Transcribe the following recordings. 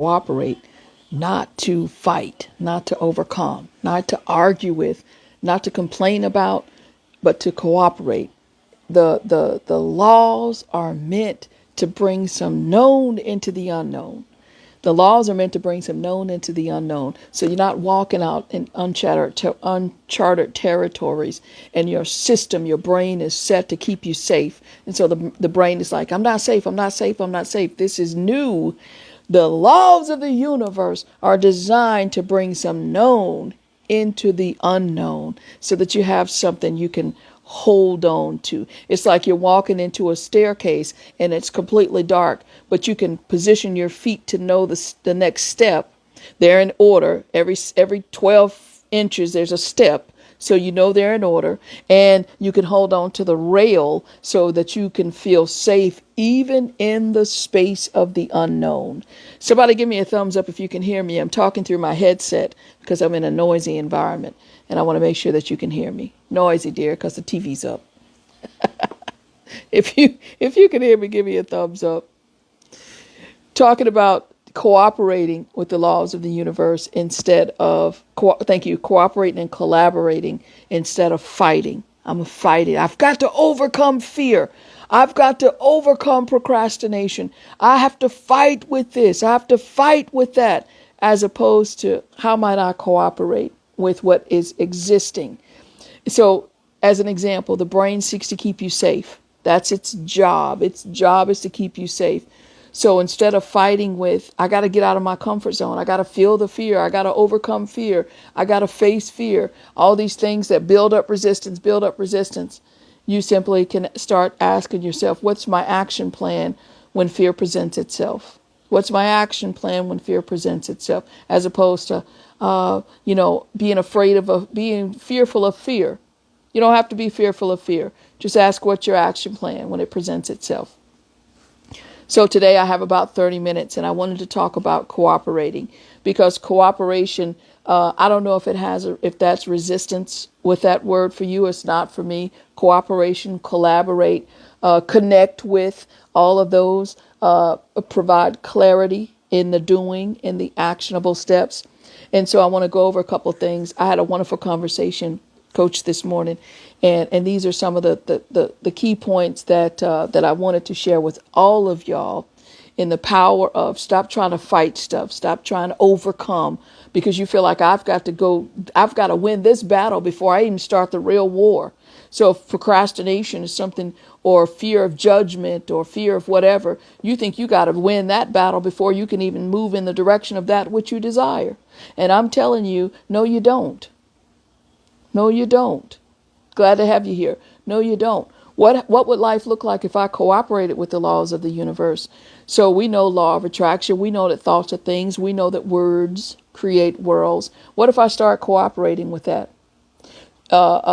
cooperate, not to fight, not to overcome, not to argue with, not to complain about, but to cooperate. The laws are meant to bring some known into the unknown. The laws are meant to bring some known into the unknown. So you're not walking out in uncharted territories, and your system, your brain is set to keep you safe. And so the brain is like, I'm not safe, I'm not safe, I'm not safe. This is new. The laws of the universe are designed to bring some known into the unknown so that you have something you can hold on to. It's like you're walking into a staircase and it's completely dark, but you can position your feet to know the next step. They're in order. Every 12 inches there's a step, so you know they're in order, and you can hold on to the rail so that you can feel safe even in the space of the unknown. Somebody give me a thumbs up if you can hear me. I'm talking through my headset because I'm in a noisy environment, and I want to make sure that you can hear me. Noisy, dear, because the TV's up. If you can hear me, give me a thumbs up. Talking about cooperating with the laws of the universe instead of, cooperating and collaborating instead of fighting. I'm fighting. I've got to overcome fear. I've got to overcome procrastination. I have to fight with this. I have to fight with that, as opposed to how might I cooperate with what is existing. So, as an example, the brain seeks to keep you safe. That's its job. Its job is to keep you safe. So instead of fighting with, I got to get out of my comfort zone. I got to feel the fear. I got to overcome fear. I got to face fear. All these things that build up resistance. You simply can start asking yourself, what's my action plan when fear presents itself? What's my action plan when fear presents itself? As opposed to, being fearful of fear. You don't have to be fearful of fear. Just ask what's your action plan when it presents itself. So today I have about 30 minutes, and I wanted to talk about cooperating, because cooperation, I don't know if that's resistance with that word for you. It's not for me. Cooperation, collaborate, connect with, all of those provide clarity in the doing, in the actionable steps. And so I want to go over a couple of things. I had a wonderful conversation, Coach, this morning, and these are some of the key points that I wanted to share with all of y'all, in the power of stop trying to fight stuff, stop trying to overcome, because you feel like I've got to win this battle before I even start the real war. So if procrastination is something, or fear of judgment, or fear of whatever, you think you got to win that battle before you can even move in the direction of that which you desire. And I'm telling you, no, you don't. No, you don't. Glad to have you here. No, you don't. What would life look like if I cooperated with the laws of the universe? So we know law of attraction. We know that thoughts are things. We know that words create worlds. What if I start cooperating with that?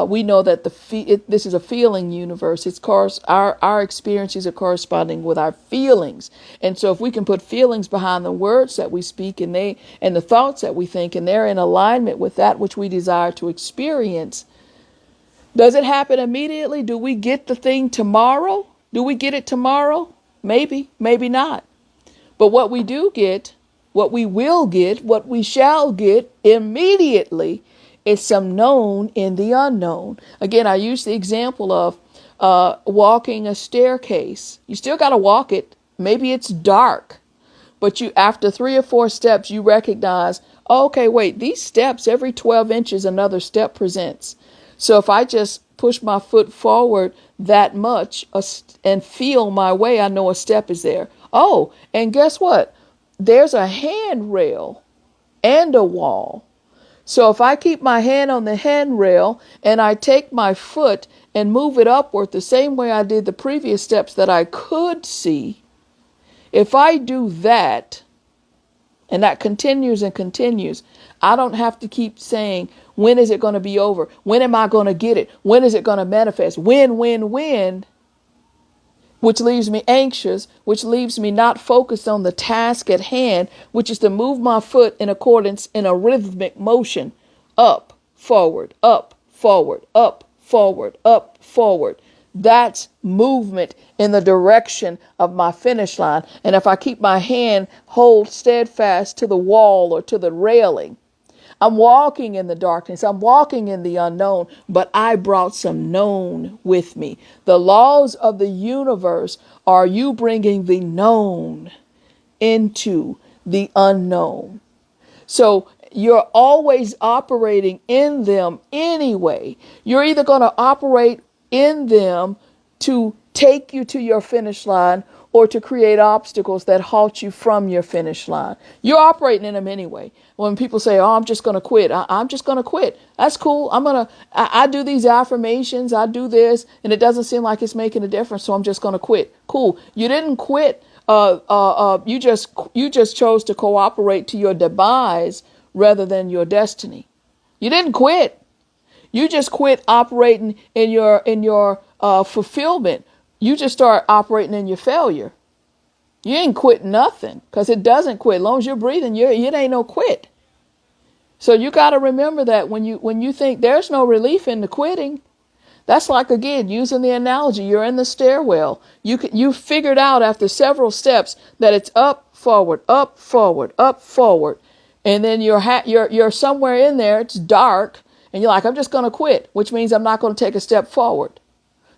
We know that this is a feeling universe. Our experiences are corresponding with our feelings. And so if we can put feelings behind the words that we speak, and the thoughts that we think, and they're in alignment with that which we desire to experience, does it happen immediately? Do we get the thing tomorrow? Do we get it tomorrow? Maybe, maybe not. But what we do get, what we will get, what we shall get immediately is some known in the unknown. Again, I use the example of walking a staircase. You still got to walk it. Maybe it's dark, but after 3 or 4 steps, you recognize, okay, wait, these steps, every 12 inches, another step presents. So if I just push my foot forward that much and feel my way, I know a step is there. Oh, and guess what? There's a handrail and a wall. So if I keep my hand on the handrail and I take my foot and move it upward the same way I did the previous steps that I could see, if I do that, and that continues and continues, I don't have to keep saying, when is it going to be over? When am I going to get it? When is it going to manifest? When? Which leaves me anxious, which leaves me not focused on the task at hand, which is to move my foot in accordance in a rhythmic motion. Up, forward, up, forward, up, forward, up, forward. That's movement in the direction of my finish line. And if I keep my hand hold steadfast to the wall or to the railing, I'm walking in the darkness. I'm walking in the unknown, but I brought some known with me. The laws of the universe are you bringing the known into the unknown. So you're always operating in them anyway. You're either going to operate in them to take you to your finish line or to create obstacles that halt you from your finish line. You're operating in them anyway. When people say, oh, I'm just going to quit. I'm just going to quit. That's cool. I do these affirmations. I do this and it doesn't seem like it's making a difference. So I'm just going to quit. Cool. You didn't quit. You just chose to cooperate to your demise rather than your destiny. You didn't quit. You just quit operating in your fulfillment. You just start operating in your failure. You ain't quit nothing because it doesn't quit. As long as you're breathing, it ain't no quit. So you got to remember that when you think there's no relief in the quitting. That's like, again, using the analogy, you're in the stairwell. You figured out after several steps that it's up, forward, up, forward, up, forward. And then you're somewhere in there, it's dark, and you're like, I'm just going to quit, which means I'm not going to take a step forward.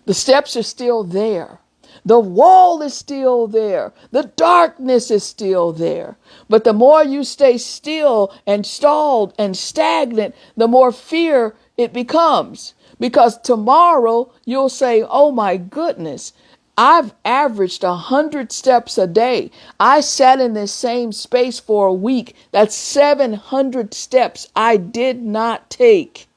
The steps are still there. The wall is still there. The darkness is still there. But the more you stay still and stalled and stagnant, the more fear it becomes. Because tomorrow you'll say, oh my goodness, I've averaged 100 steps a day. I sat in this same space for a week. That's 700 steps I did not take.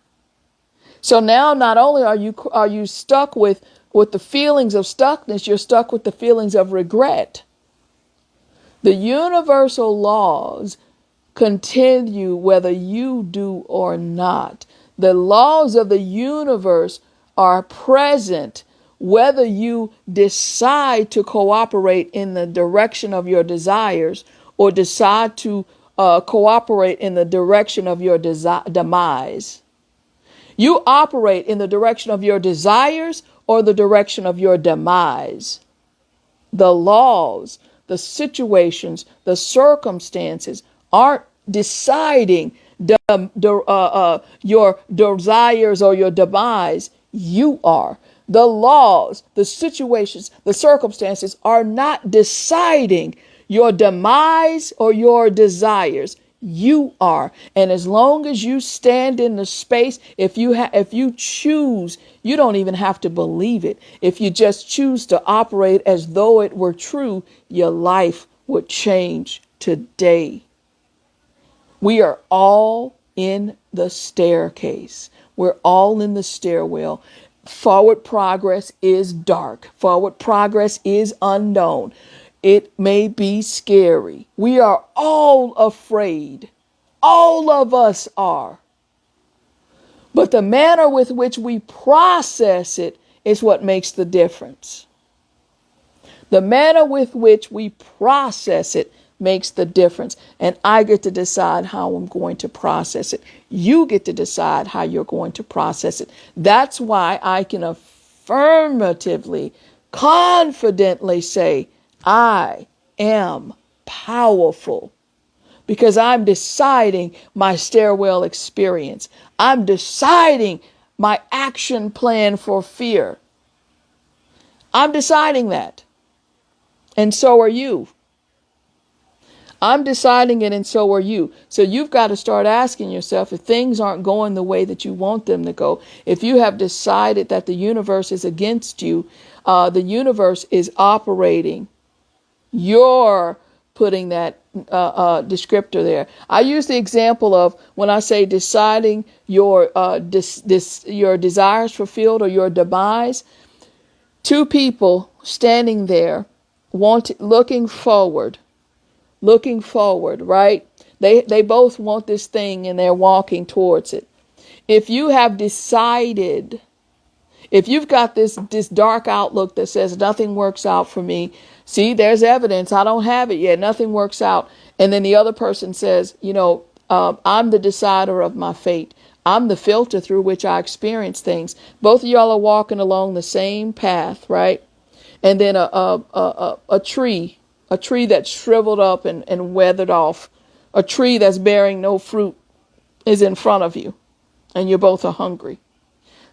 So now not only are you stuck with the feelings of stuckness, you're stuck with the feelings of regret. The universal laws continue whether you do or not. The laws of the universe are present whether you decide to cooperate in the direction of your desires or decide to cooperate in the direction of your demise. You operate in the direction of your desires or the direction of your demise. The laws, the situations, the circumstances aren't deciding your desires or your demise. You are. The laws, the situations, the circumstances are not deciding your demise or your desires. You are. And as long as you stand in the space, if you choose, you don't even have to believe it. If you just choose to operate as though it were true, your life would change today. We are all in the staircase. We're all in the stairwell. Forward progress is dark. Forward progress is unknown. It may be scary. We are all afraid. All of us are. But the manner with which we process it is what makes the difference. The manner with which we process it makes the difference. And I get to decide how I'm going to process it. You get to decide how you're going to process it. That's why I can affirmatively, confidently say, I am powerful. Because I'm deciding my stairwell experience. I'm deciding my action plan for fear. I'm deciding that. And so are you. I'm deciding it, and so are you. So you've got to start asking yourself, if things aren't going the way that you want them to go, if you have decided that the universe is against you, the universe is operating, you're putting that descriptor there. I use the example of when I say deciding your desires fulfilled or your demise. Two people standing there, looking forward, right? They both want this thing and they're walking towards it. If you have decided, if you've got this dark outlook that says nothing works out for me, see, there's evidence. I don't have it yet. Nothing works out. And then the other person says, I'm the decider of my fate. I'm the filter through which I experience things. Both of y'all are walking along the same path, right? And then a tree that's shriveled up and weathered off, a tree that's bearing no fruit is in front of you, and you both are hungry.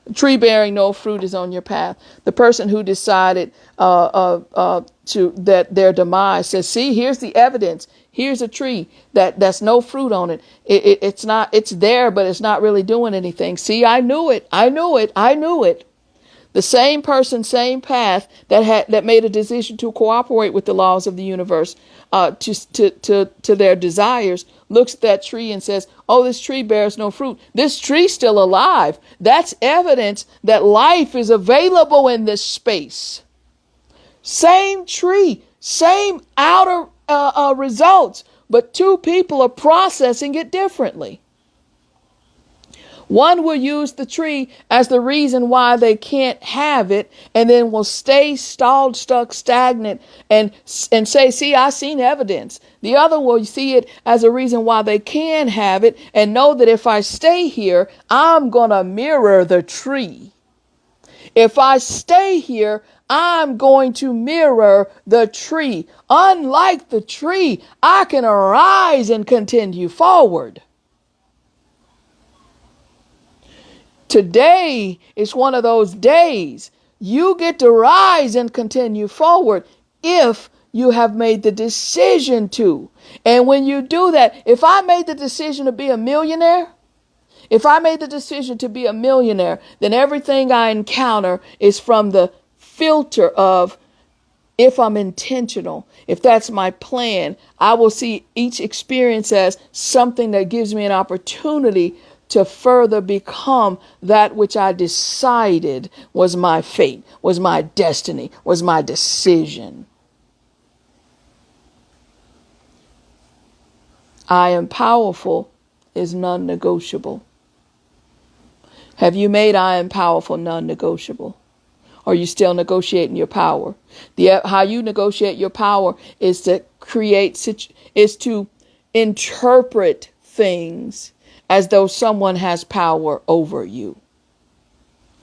The tree bearing no fruit is on your path. The person who decided that their demise says, see, here's the evidence. Here's a tree that's no fruit on it. It's there, but it's not really doing anything. See, I knew it. The same person, same path that made a decision to cooperate with the laws of the universe, to their desires, looks at that tree and says, oh, this tree bears no fruit. This tree's still alive. That's evidence that life is available in this space. Same tree, same outer results, but two people are processing it differently. One will use the tree as the reason why they can't have it, and then will stay stalled, stuck, stagnant, and say, see, I seen evidence. The other will see it as a reason why they can have it, and know that if I stay here, I'm going to mirror the tree. If I stay here, I'm going to mirror the tree. Unlike the tree, I can arise and continue forward. Today is one of those days. You get to rise and continue forward if you have made the decision to. And when you do that, if I made the decision to be a millionaire, then everything I encounter is from the filter of, if I'm intentional, if that's my plan, I will see each experience as something that gives me an opportunity to further become that which I decided was my fate, was my destiny, was my decision. I am powerful is non-negotiable. Have you made I am powerful non-negotiable? Are you still negotiating your power? How you negotiate your power is to interpret things as though someone has power over you.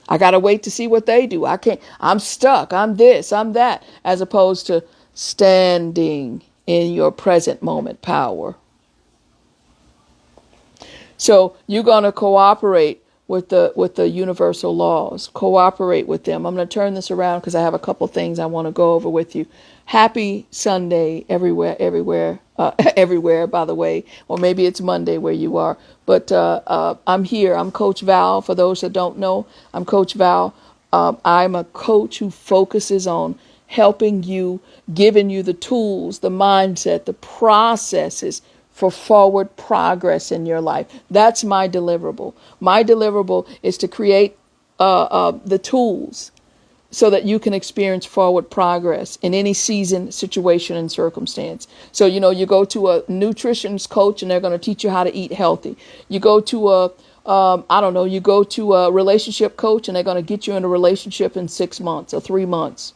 I got to wait to see what they do. I'm stuck. I'm this, I'm that, as opposed to standing in your present moment power. So you're going to cooperate with the universal laws. Cooperate with them. I'm going to turn this around because I have a couple things I want to go over with you. Happy Sunday everywhere, by the way, or maybe it's Monday where you are. But I'm here. I'm Coach Val. For those that don't know, I'm Coach Val. I'm a coach who focuses on helping you, giving you the tools, the mindset, the processes for forward progress in your life. That's my deliverable. My deliverable is to create the tools so that you can experience forward progress in any season, situation, and circumstance. So, you go to a nutritionist coach and they're going to teach you how to eat healthy. You go to a relationship coach and they're going to get you in a relationship in 6 months or 3 months.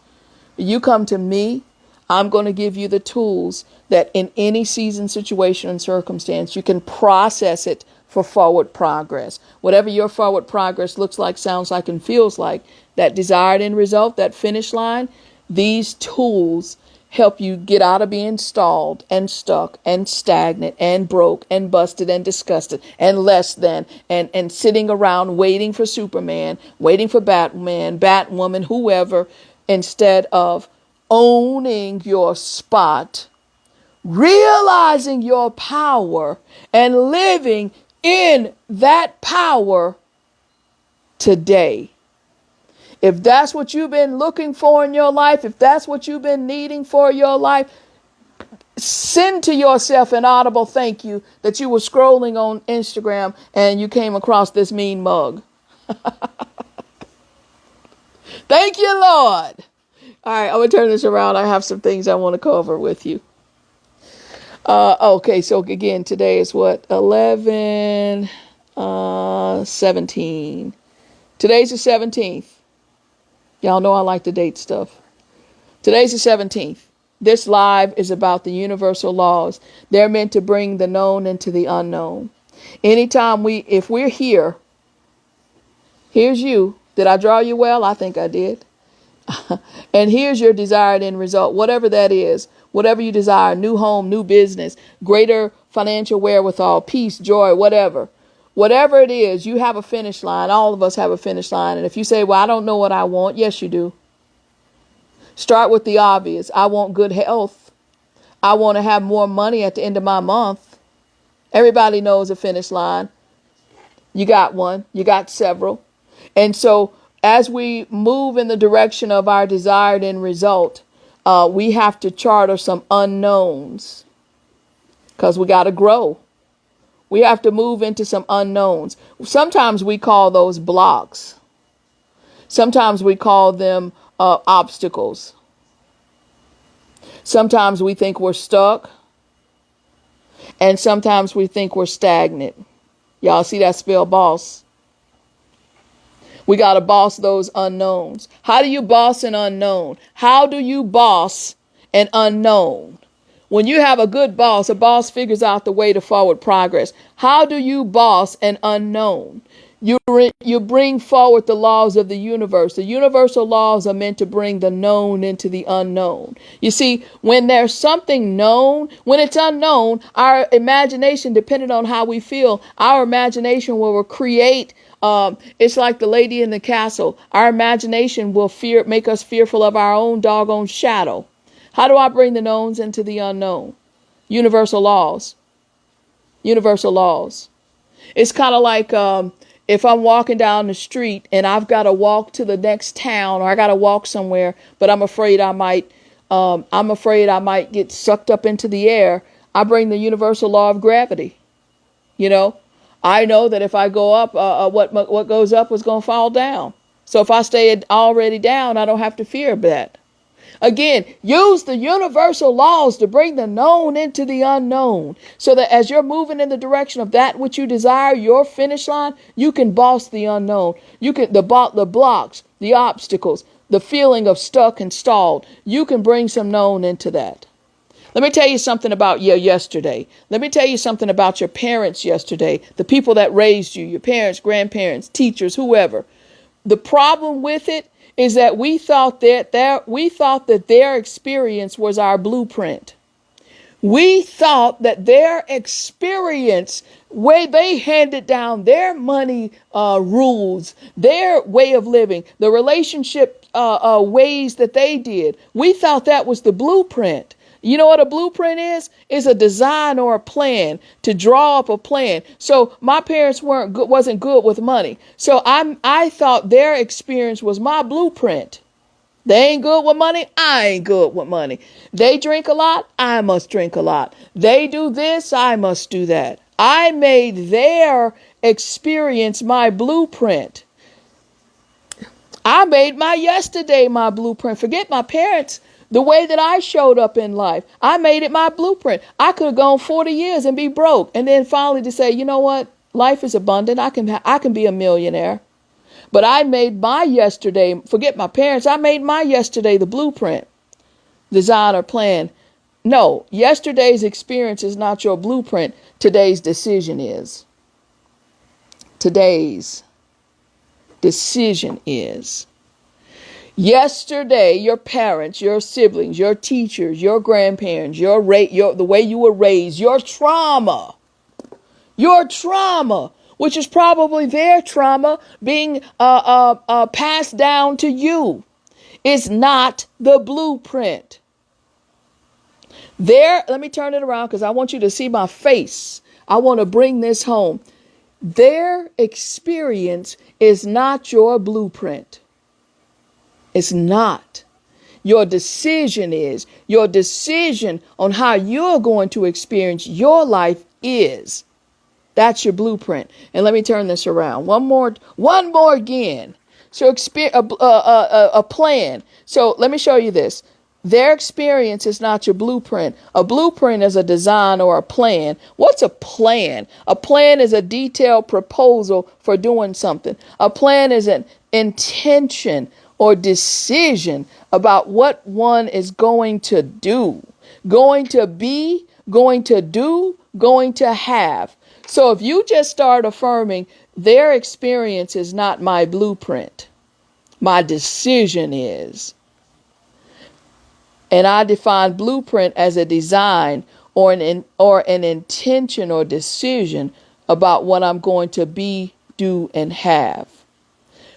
You come to me, I'm going to give you the tools that in any season, situation, and circumstance, you can process it for forward progress. Whatever your forward progress looks like, sounds like, and feels like, that desired end result, that finish line, these tools help you get out of being stalled and stuck and stagnant and broke and busted and disgusted and less than and sitting around waiting for Superman, waiting for Batman, Batwoman, whoever, instead of owning your spot, realizing your power, and living in that power today. If that's what you've been looking for in your life, if that's what you've been needing for your life, send to yourself an audible thank you that you were scrolling on Instagram and you came across this mean mug. Thank you, Lord. All right, I'm going to turn this around. I have some things I want to cover with you. Okay, so again, today is what? 11/17. Today's the 17th. Y'all know I like to date stuff. Today's the 17th. This live is about the universal laws. They're meant to bring the known into the unknown. Anytime if we're here Here's you. Did I draw you well? I think I did. And here's your desired end result, whatever that is, whatever you desire, new home, new business, greater financial wherewithal, peace, joy, whatever. Whatever it is, you have a finish line. All of us have a finish line. And if you say, well, I don't know what I want. Yes, you do. Start with the obvious. I want good health. I want to have more money at the end of my month. Everybody knows a finish line. You got one. You got several. And so as we move in the direction of our desired end result, we have to charter some unknowns because we got to grow. We have to move into some unknowns. Sometimes we call those blocks. Sometimes we call them obstacles. Sometimes we think we're stuck. And sometimes we think we're stagnant. Y'all see that spell, boss? We got to boss those unknowns. How do you boss an unknown? How do you boss an unknown? When you have a good boss, a boss figures out the way to forward progress. How do you boss an unknown? You bring forward the laws of the universe. The universal laws are meant to bring the known into the unknown. You see, when there's something known, when it's unknown, our imagination, depending on how we feel, our imagination will create. It's like the lady in the castle. Our imagination will make us fearful of our own doggone shadow. How do I bring the knowns into the unknown? Universal laws. Universal laws. It's kind of like if I'm walking down the street and I've got to walk to the next town, or I got to walk somewhere, but I'm afraid I might get sucked up into the air. I bring the universal law of gravity. You know, I know that if I go up, what goes up is going to fall down. So if I stay already down, I don't have to fear that. Again, use the universal laws to bring the known into the unknown, so that as you're moving in the direction of that which you desire, your finish line, you can boss the unknown. You can the blocks, the obstacles, the feeling of stuck and stalled. You can bring some known into that. Let me tell you something about your yesterday. Let me tell you something about your parents yesterday, the people that raised you, your parents, grandparents, teachers, whoever. The problem with it is that we thought that their experience was our blueprint. We thought that their experience, way they handed down their money rules, their way of living, the relationship ways that they did. We thought that was the blueprint. You know what a blueprint is? It's a design or a plan, to draw up a plan. So my parents wasn't good with money. So I thought their experience was my blueprint. They ain't good with money. I ain't good with money. They drink a lot. I must drink a lot. They do this. I must do that. I made their experience my blueprint. I made my yesterday my blueprint. Forget my parents. The way that I showed up in life, I made it my blueprint. I could have gone 40 years and be broke, and then finally to say, you know what? Life is abundant. I can be a millionaire. But I made my yesterday, forget my parents, I made my yesterday the blueprint, design or plan. No, yesterday's experience is not your blueprint. Today's decision is. Today's decision is. Yesterday, your parents, your siblings, your teachers, your grandparents, the way you were raised, your trauma, which is probably their trauma being passed down to you, is not the blueprint. Let me turn it around because I want you to see my face. I want to bring this home. Their experience is not your blueprint. It's not. Your decision is. Your decision on how you're going to experience your life is. That's your blueprint. And let me turn this around. One more again. So a plan. So let me show you this. Their experience is not your blueprint. A blueprint is a design or a plan. What's a plan? A plan is a detailed proposal for doing something. A plan is an intention or decision about what one is going to do, going to be, going to do, going to have. So if you just start affirming their experience is not my blueprint. My decision is. And I define blueprint as a design or an intention or decision about what I'm going to be, do, and have.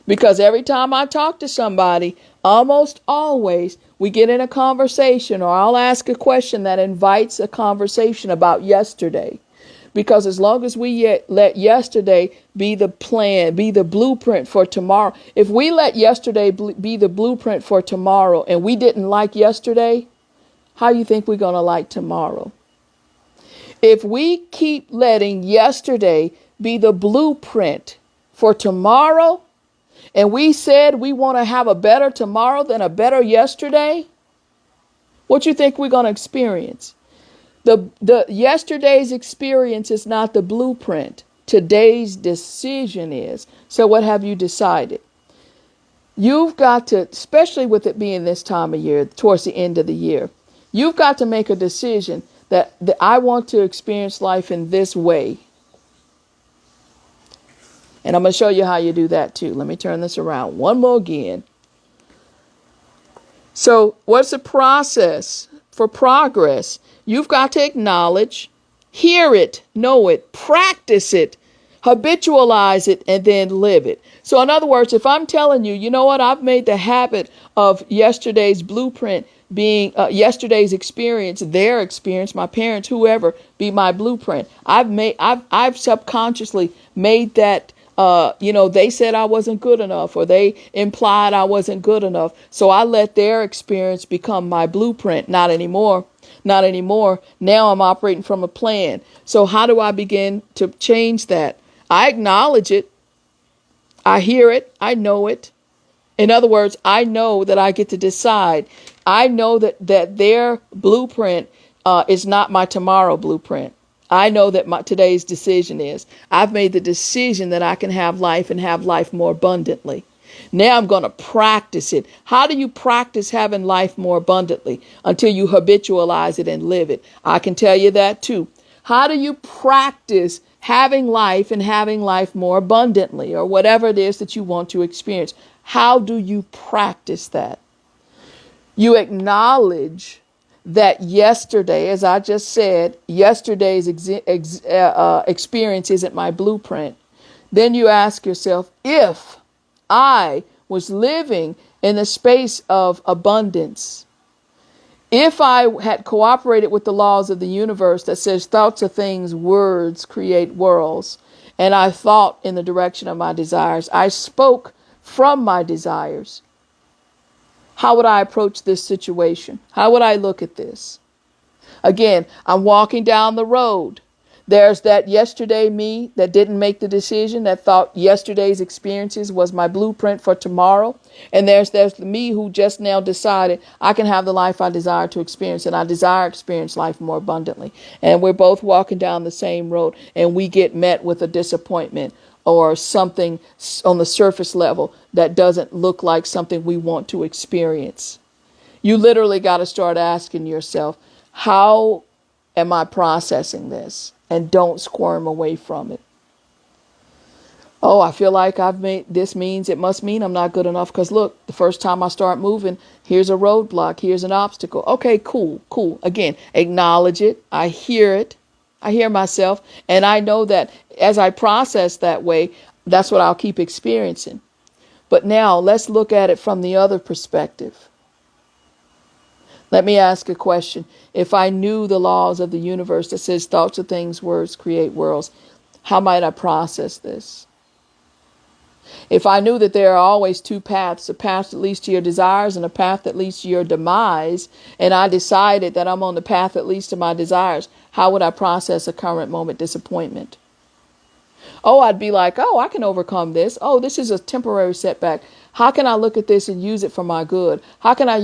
Because every time I talk to somebody, almost always we get in a conversation, or I'll ask a question that invites a conversation about yesterday. Because as long as we let yesterday be the plan, be the blueprint for tomorrow, if we let yesterday be the blueprint for tomorrow and we didn't like yesterday, how do you think we're going to like tomorrow? If we keep letting yesterday be the blueprint for tomorrow, and we said we want to have a better tomorrow than a better yesterday, what you think we're going to experience? The yesterday's experience is not the blueprint. Today's decision is. So what have you decided? You've got to, especially with it being this time of year, towards the end of the year, you've got to make a decision that I want to experience life in this way. And I'm going to show you how you do that too. Let me turn this around one more again. So what's the process for progress? You've got to acknowledge, hear it, know it, practice it, habitualize it, and then live it. So in other words, if I'm telling you, you know what, I've made the habit of yesterday's blueprint being yesterday's experience, their experience, my parents, whoever, be my blueprint. I've subconsciously made that. They said I wasn't good enough, or they implied I wasn't good enough. So I let their experience become my blueprint. Not anymore. Not anymore. Now I'm operating from a plan. So how do I begin to change that? I acknowledge it. I hear it. I know it. In other words, I know that I get to decide. I know that their blueprint is not my tomorrow blueprint. I know that today's decision is. I've made the decision that I can have life and have life more abundantly. Now I'm going to practice it. How do you practice having life more abundantly? Until you habitualize it and live it. I can tell you that too. How do you practice having life and having life more abundantly, or whatever it is that you want to experience? How do you practice that? You acknowledge that yesterday, as I just said, yesterday's experience isn't my blueprint. Then you ask yourself, if I was living in the space of abundance, if I had cooperated with the laws of the universe that says thoughts are things, words create worlds, and I thought in the direction of my desires, I spoke from my desires, how would I approach this situation? How would I look at this? Again, I'm walking down the road. There's that yesterday me that didn't make the decision, that thought yesterday's experiences was my blueprint for tomorrow. And there's the me who just now decided I can have the life I desire to experience, and I desire to experience life more abundantly. And we're both walking down the same road, and we get met with a disappointment or something on the surface level that doesn't look like something we want to experience. You literally got to start asking yourself, how am I processing this? And don't squirm away from it. Oh, I feel like I've made this means it must mean I'm not good enough, because look, the first time I start moving, here's a roadblock, here's an obstacle. Okay, cool. Again, acknowledge it. I hear it. I hear myself, and I know that as I process that way, that's what I'll keep experiencing. But now let's look at it from the other perspective. Let me ask a question. If I knew the laws of the universe that says thoughts are things, words create worlds, how might I process this? If I knew that there are always two paths, a path that leads to your desires and a path that leads to your demise, and I decided that I'm on the path that leads to my desires, how would I process a current moment disappointment? Oh, I'd be like, oh, I can overcome this. Oh, this is a temporary setback. How can I look at this and use it for my good? How can I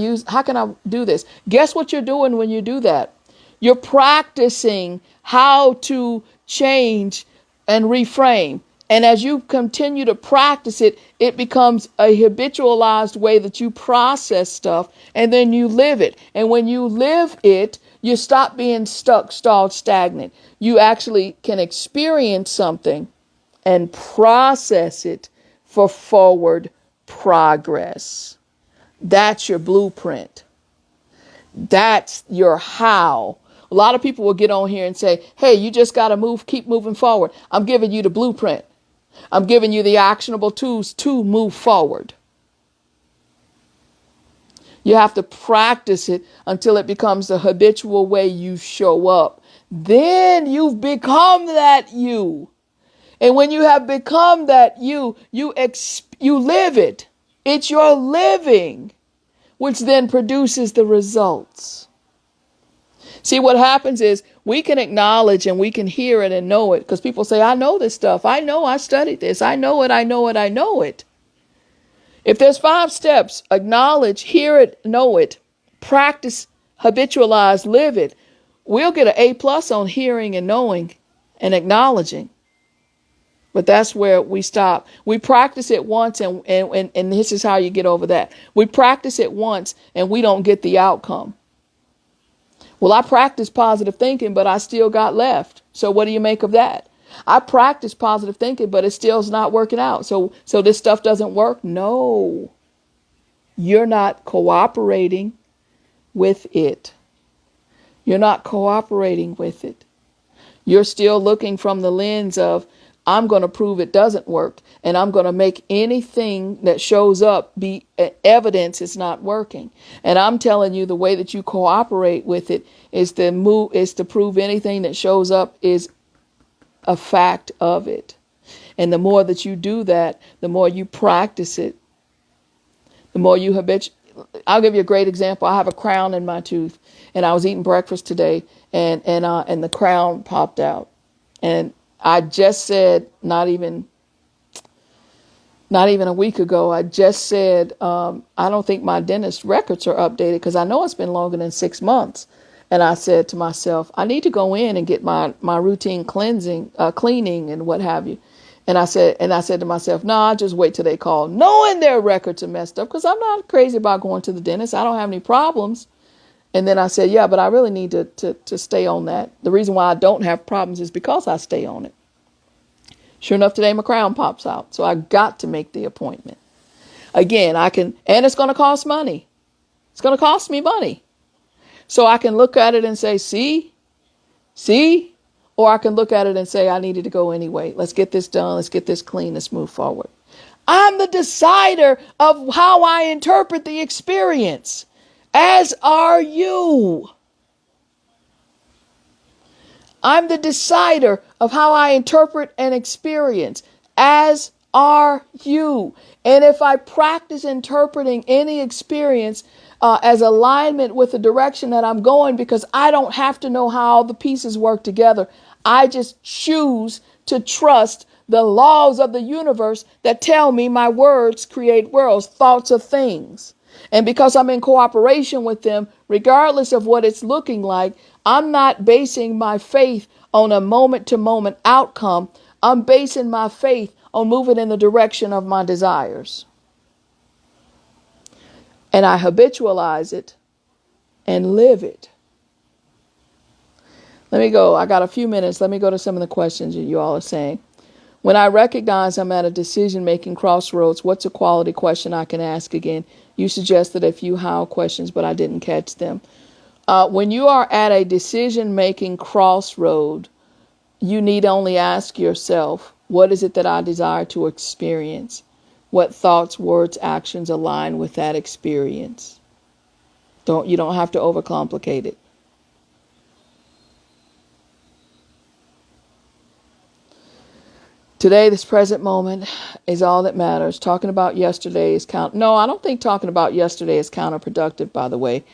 do this? Guess what you're doing when you do that? You're practicing how to change and reframe. And as you continue to practice it, it becomes a habitualized way that you process stuff, and then you live it. And when you live it, you stop being stuck, stalled, stagnant. You actually can experience something and process it for forward progress. That's your blueprint. That's your how. A lot of people will get on here and say, hey, you just got to keep moving forward. I'm giving you the blueprint. I'm giving you the actionable tools to move forward. You have to practice it until it becomes the habitual way you show up. Then you've become that you. And when you have become that you live it. It's your living, which then produces the results. See, what happens is we can acknowledge and we can hear it and know it, because people say, I know this stuff. I know I studied this. I know it. I know it. I know it. If there's 5 steps, acknowledge, hear it, know it, practice, habitualize, live it, we'll get an A+ on hearing and knowing and acknowledging. But that's where we stop. We practice it once, and this is how you get over that. We practice it once and we don't get the outcome. Well, I practiced positive thinking, but I still got left. So what do you make of that? I practiced positive thinking, but it still is not working out. So this stuff doesn't work? No. You're not cooperating with it. You're not cooperating with it. You're still looking from the lens of, I'm going to prove it doesn't work, and I'm going to make anything that shows up be evidence it's not working. And I'm telling you, the way that you cooperate with it is to prove anything that shows up is a fact of it. And the more that you do that, the more you practice it, the more you habituate. I'll give you a great example. I have a crown in my tooth, and I was eating breakfast today, and the crown popped out, and I just said, not even a week ago, I just said, I don't think my dentist records are updated, because I know it's been longer than 6 months. And I said to myself, I need to go in and get my routine cleaning and what have you. And I said to myself, no, I'll just wait till they call, knowing their records are messed up, because I'm not crazy about going to the dentist. I don't have any problems. And then I said, yeah, but I really need to stay on that. The reason why I don't have problems is because I stay on it. Sure enough, today my crown pops out. So I got to make the appointment. Again, and it's going to cost money. It's going to cost me money. So I can look at it and say, see, or I can look at it and say, I needed to go anyway. Let's get this done. Let's get this clean. Let's move forward. I'm the decider of how I interpret the experience, as are you. I'm the decider of how I interpret an experience, as are you. And if I practice interpreting any experience as alignment with the direction that I'm going, because I don't have to know how the pieces work together, I just choose to trust the laws of the universe that tell me my words create worlds, thoughts of things. And because I'm in cooperation with them, regardless of what it's looking like, I'm not basing my faith on a moment-to-moment outcome. I'm basing my faith on moving in the direction of my desires. And I habitualize it and live it. Let me go. I got a few minutes. Let me go to some of the questions that you all are saying. When I recognize I'm at a decision-making crossroads, what's a quality question I can ask again? You suggested a few how questions, but I didn't catch them. When you are at a decision-making crossroad, you need only ask yourself, what is it that I desire to experience? What thoughts, words, actions align with that experience? You don't have to overcomplicate it. Today, this present moment is all that matters. Talking about yesterday is No, I don't think talking about yesterday is counterproductive, by the way.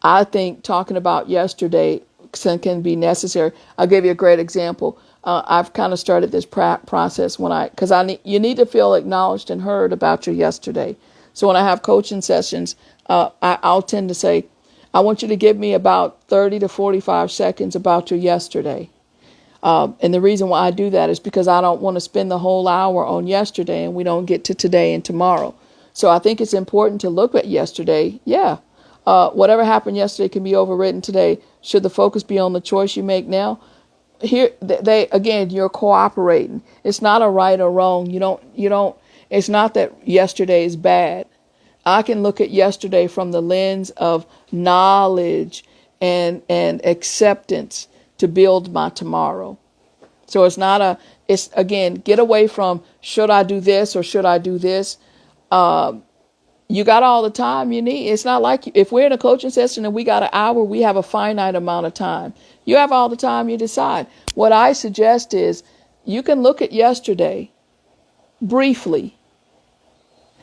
I think talking about yesterday can be necessary. I'll give you a great example. I've kind of started this process you need to feel acknowledged and heard about your yesterday. So when I have coaching sessions, I'll tend to say, I want you to give me about 30 to 45 seconds about your yesterday. And the reason why I do that is because I don't want to spend the whole hour on yesterday and we don't get to today and tomorrow. So I think it's important to look at yesterday. Yeah. Whatever happened yesterday can be overwritten today. Should the focus be on the choice you make now? here they again, you're cooperating. It's not a right or wrong. You don't it's not that yesterday is bad. I can look at yesterday from the lens of knowledge and acceptance to build my tomorrow. So it's again, get away from should I do this or should I do this? You got all the time you need. It's not like if we're in a coaching session and we got an hour, we have a finite amount of time. You have all the time you decide. What I suggest is you can look at yesterday briefly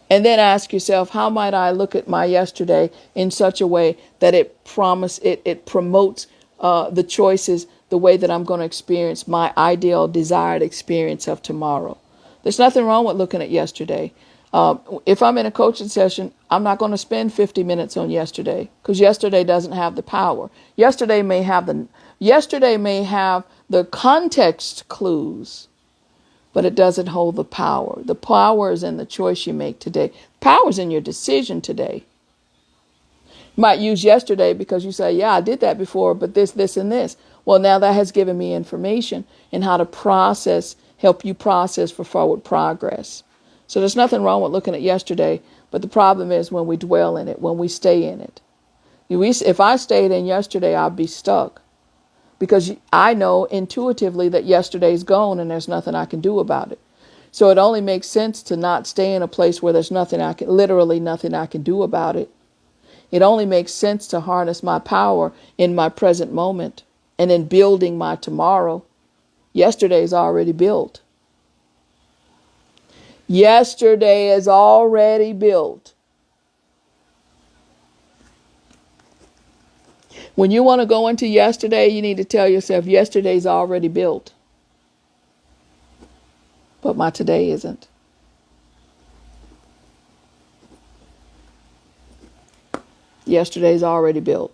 and then ask yourself, how might I look at my yesterday in such a way that it promotes the choices, the way that I'm going to experience my ideal desired experience of tomorrow. There's nothing wrong with looking at yesterday. If I'm in a coaching session, I'm not going to spend 50 minutes on yesterday because yesterday doesn't have the power. Yesterday may have the context clues, but it doesn't hold the power. The power is in the choice you make today. Power is in your decision today. You might use yesterday because you say, yeah, I did that before, but this, and this. Well, now that has given me information in how to help you process for forward progress. So there's nothing wrong with looking at yesterday, but the problem is when we dwell in it, when we stay in it. If I stayed in yesterday, I'd be stuck because I know intuitively that yesterday's gone and there's nothing I can do about it. So it only makes sense to not stay in a place where there's literally nothing I can do about it. It only makes sense to harness my power in my present moment and in building my tomorrow. Yesterday's already built. Yesterday is already built. When you want to go into yesterday, you need to tell yourself yesterday's already built. But my today isn't. Yesterday's already built.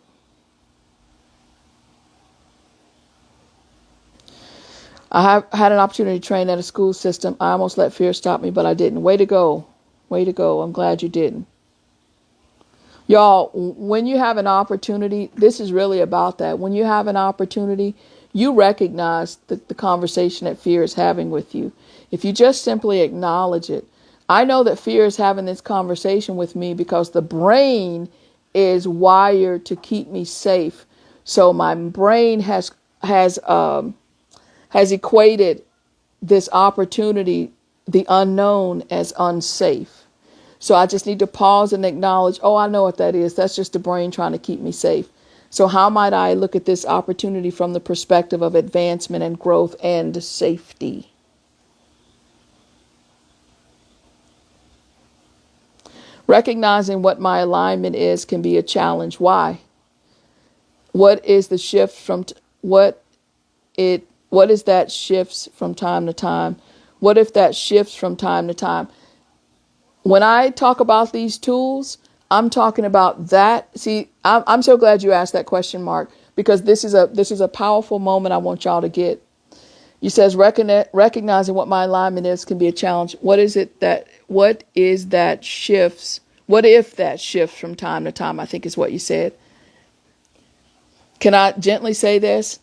I have had an opportunity to train at a school system. I almost let fear stop me, but I didn't. Way to go. Way to go. I'm glad you didn't. Y'all, when you have an opportunity, this is really about that. When you have an opportunity, you recognize the conversation that fear is having with you. If you just simply acknowledge it. I know that fear is having this conversation with me because the brain is wired to keep me safe. So my brain has equated this opportunity, the unknown, as unsafe. So I just need to pause and acknowledge, oh, I know what that is. That's just the brain trying to keep me safe. So how might I look at this opportunity from the perspective of advancement and growth and safety? Recognizing what my alignment is can be a challenge. Why? What is the shift from what is that shifts from time to time? What if that shifts from time to time? When I talk about these tools, I'm talking about that. See, I'm so glad you asked that question, Mark, because this is a powerful moment I want y'all to get. You says recognizing what my alignment is can be a challenge. What if that shifts from time to time? I think is what you said. Can I gently say this?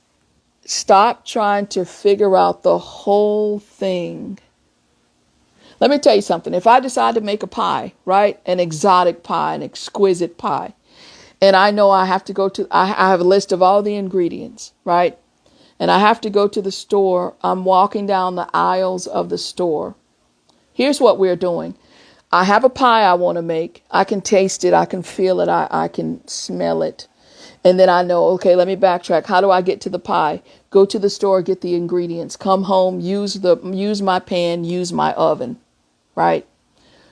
Stop trying to figure out the whole thing. Let me tell you something. If I decide to make a pie, right? An exotic pie, an exquisite pie. And I know I have a list of all the ingredients, right? And I have to go to the store. I'm walking down the aisles of the store. Here's what we're doing. I have a pie I want to make. I can taste it. I can feel it. I can smell it. And then I know, okay, let me backtrack. How do I get to the pie? Go to the store, get the ingredients, come home, use my pan, use my oven, right?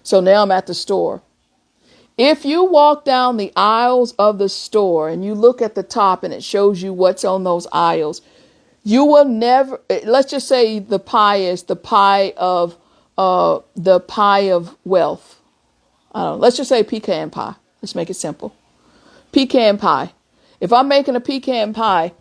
So now I'm at the store. If you walk down the aisles of the store and you look at the top and it shows you what's on those aisles, you will never, let's just say the pie is the pie of wealth. I don't know, let's just say pecan pie. Let's make it simple. Pecan pie. If I'm making a pecan pie,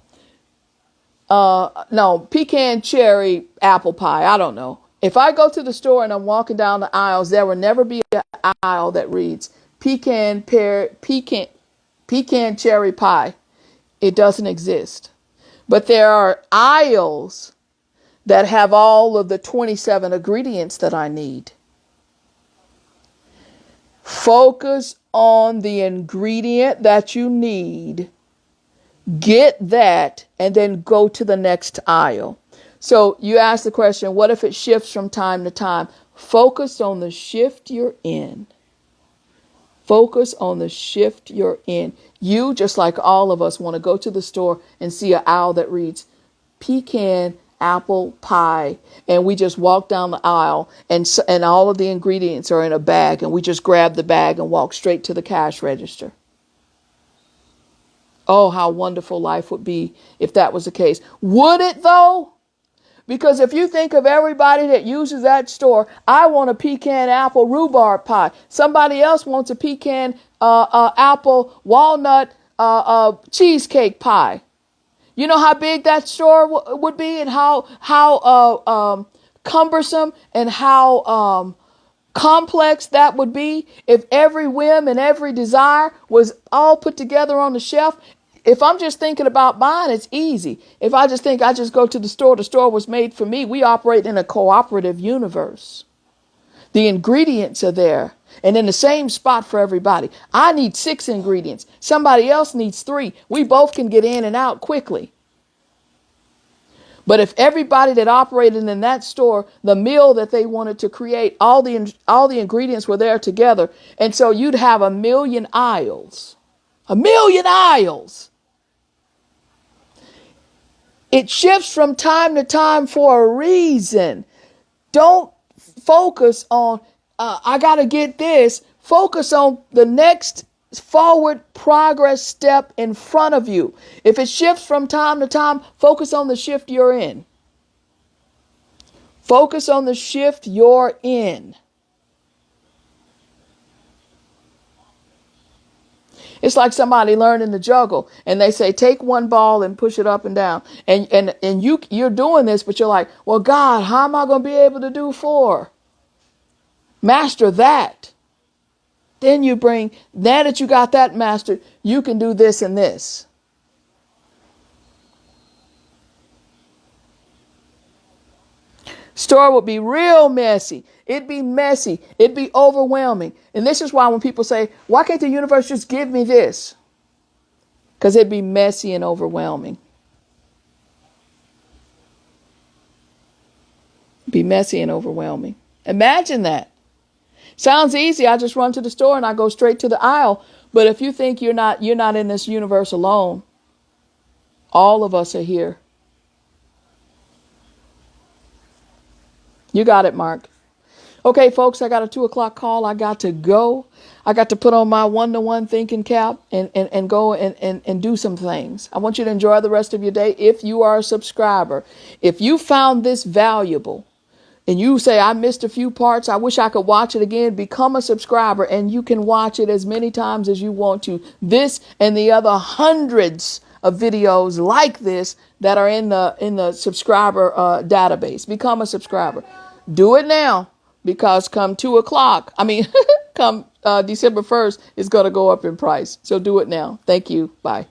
pecan cherry apple pie, I don't know. If I go to the store and I'm walking down the aisles, there will never be an aisle that reads pecan cherry pie. It doesn't exist. But there are aisles that have all of the 27 ingredients that I need. Focus on the ingredient that you need. Get that and then go to the next aisle. So you ask the question, what if it shifts from time to time? Focus on the shift you're in. Focus on the shift you're in. You, just like all of us, want to go to the store and see an aisle that reads pecan apple pie, and we just walk down the aisle, and all of the ingredients are in a bag, and we just grab the bag and walk straight to the cash register. Oh, how wonderful life would be if that was the case. Would it though? Because if you think of everybody that uses that store, I want a pecan apple rhubarb pie. Somebody else wants a pecan apple walnut cheesecake pie. You know how big that store would be, and how cumbersome and how complex that would be if every whim and every desire was all put together on the shelf. If I'm just thinking about mine, it's easy. If I just think I just go to the store was made for me. We operate in a cooperative universe. The ingredients are there and in the same spot for everybody. I need 6 ingredients. Somebody else needs 3. We both can get in and out quickly. But if everybody that operated in that store, the meal that they wanted to create, all the ingredients were there together. And so you'd have 1,000,000 aisles. 1,000,000 aisles. It shifts from time to time for a reason. Don't focus on, I got to get this. Focus on the next forward progress step in front of you. If it shifts from time to time, focus on the shift you're in. Focus on the shift you're in. It's like somebody learning to juggle, and they say, take one ball and push it up and down. And you're doing this, but you're like, well, God, how am I going to be able to do 4? Master that. Then you bring, now that you got that mastered, you can do this and this. Store would be real messy. It'd be messy. It'd be overwhelming. And this is why when people say, why can't the universe just give me this? Because it'd be messy and overwhelming. It'd be messy and overwhelming. Imagine that. Sounds easy. I just run to the store and I go straight to the aisle. But if you think you're not in this universe alone, all of us are here. You got it, Mark. Okay, folks, I got a 2:00 call. I got to go. I got to put on my one-to-one thinking cap and go and do some things. I want you to enjoy the rest of your day. If you are a subscriber, if you found this valuable and you say, I missed a few parts, I wish I could watch it again, become a subscriber and you can watch it as many times as you want to. This and the other hundreds of videos like this that are in the subscriber database. Become a subscriber. Do it now, because come 2:00, come December 1st, it's going to go up in price. So do it now. Thank you. Bye.